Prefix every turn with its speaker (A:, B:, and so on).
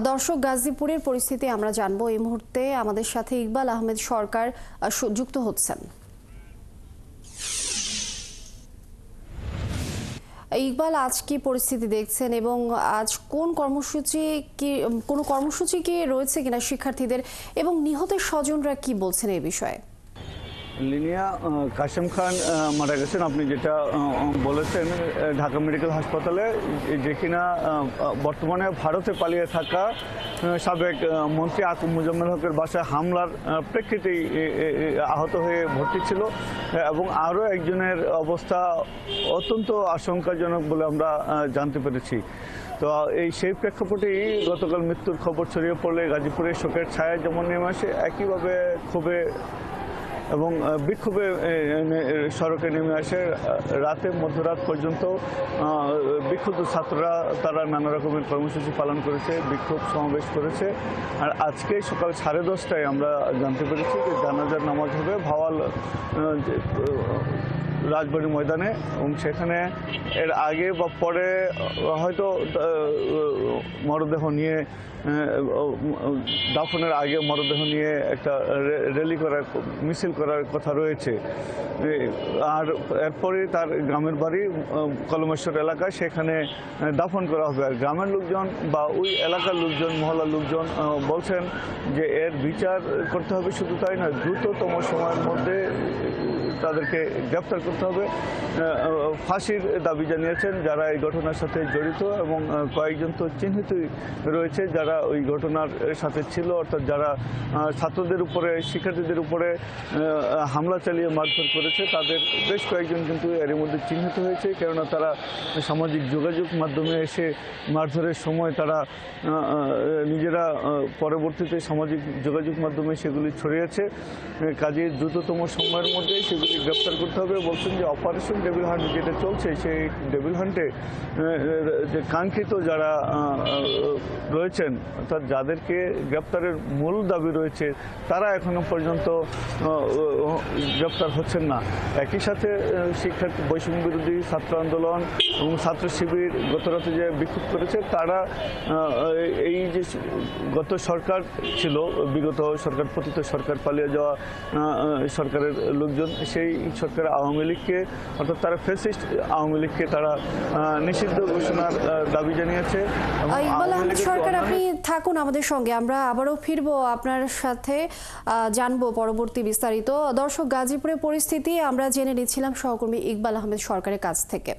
A: দর্শক, গাজীপুরের পরিস্থিতি আমরা জানবো। এই মুহূর্তে আমাদের সাথে ইকবাল আহমেদ সরকার যুক্ত হচ্ছেন। ইকবাল, আজ কি পরিস্থিতি দেখছেন এবং আজ কোন কর্মসূচি কি রয়েছে কিনা শিক্ষার্থীদের, এবং নিহতের স্বজনরা কি বলছেন এই বিষয়ে?
B: লিনিয়া, কাশেম খান মারা গেছেন। আপনি যেটা বলেছেন, ঢাকা মেডিকেল হাসপাতালে, যে কিনা বর্তমানে ভারতে পালিয়ে থাকা সাবেক মন্ত্রী আকুব মোজাম্মেল হকের বাসায় হামলার প্রেক্ষিতেই আহত হয়ে ভর্তি ছিল, এবং আরও একজনের অবস্থা অত্যন্ত আশঙ্কাজনক বলে আমরা জানতে পেরেছি। তো সেই প্রেক্ষাপটেই গতকাল মৃত্যুর খবর ছড়িয়ে পড়লে গাজীপুরের শোকের ছায়া যেমন নেমে আসে, একইভাবে ক্ষোভে এবং বিক্ষোভে সড়কে নেমে আসে। রাতে মধ্যরাত পর্যন্ত বিক্ষুব্ধ ছাত্ররা তারা নানা রকমের কর্মসূচি পালন করেছে, বিক্ষোভ সমাবেশ করেছে। আর আজকে সকাল 10:30টায় আমরা জানতে পেরেছি যে জানাজার নামাজ হবে ভাওয়াল রাজবাড়ী ময়দানে, এবং সেখানে এর আগে বা পরে হয়তো মরদেহ নিয়ে দাফনের আগে মরদেহ নিয়ে একটা র্যালি করার, মিছিল করার কথা রয়েছে। আর এরপরে তার গ্রামের বাড়ি কলমেশ্বর এলাকায়, সেখানে দাফন করা হবে। আর গ্রামের লোকজন বা ওই এলাকার লোকজন, মহল্লার লোকজন বলছেন যে এর বিচার করতে হবে, শুধু তাই না, দ্রুততম সময়ের মধ্যে তাদেরকে গ্রেপ্তার করতে হবে। ফাঁসির দাবি জানিয়েছেন যারা এই ঘটনার সাথে জড়িত, এবং কয়েকজন তো চিহ্নিতই রয়েছে যারা ওই ঘটনার সাথে ছিল, অর্থাৎ যারা ছাত্রদের উপরে, শিক্ষার্থীদের উপরে হামলা চালিয়ে মারধর করেছে, তাদের বেশ কয়েকজন কিন্তু এর মধ্যে চিহ্নিত হয়েছে। কেননা তারা সামাজিক যোগাযোগ মাধ্যমে এসে মারধরের সময় তারা নিজেরা পরবর্তীতে সামাজিক যোগাযোগ মাধ্যমে সেগুলি ছড়িয়েছে। কাজে দ্রুততম সময়ের মধ্যে সেগুলি গ্রেপ্তার করতে হবে। বলছেন যে অপারেশন ডেভিল হান্ট যেটা চলছে, সেই ডেভিল হান্টে যে কাঙ্ক্ষিত যারা রয়েছেন, অর্থাৎ যাদেরকে গ্রেপ্তারের মূল দাবি রয়েছে, তারা এখনো পর্যন্ত গ্রেপ্তার হচ্ছেন না। একই সাথে শিক্ষার্থী বৈষম্য বিরোধী ছাত্র আন্দোলন এবং ছাত্র শিবির গতরাতে যে বিক্ষোভ করেছে, তারা এই যে গত সরকার ছিল, বিগত সরকার, পতিত সরকার, পালিয়ে যাওয়া সরকারের লোকজন, সেই সরকার আওয়ামী লীগকে, অর্থাৎ তারা ফ্যাসিস্ট আওয়ামী লীগকে তারা নিষিদ্ধ ঘোষণার দাবি জানিয়েছে।
A: ইকবাল আহমেদ সরকার, আপনি থাকুন আমাদের সঙ্গে, আমরা আবারও ফিরবো আপনার সাথে, জানবো পরবর্তী বিস্তারিত। দর্শক, গাজীপুরের পরিস্থিতি আমরা জেনে নিচ্ছিলাম সহকর্মী ইকবাল আহমেদ সরকারের কাছ থেকে।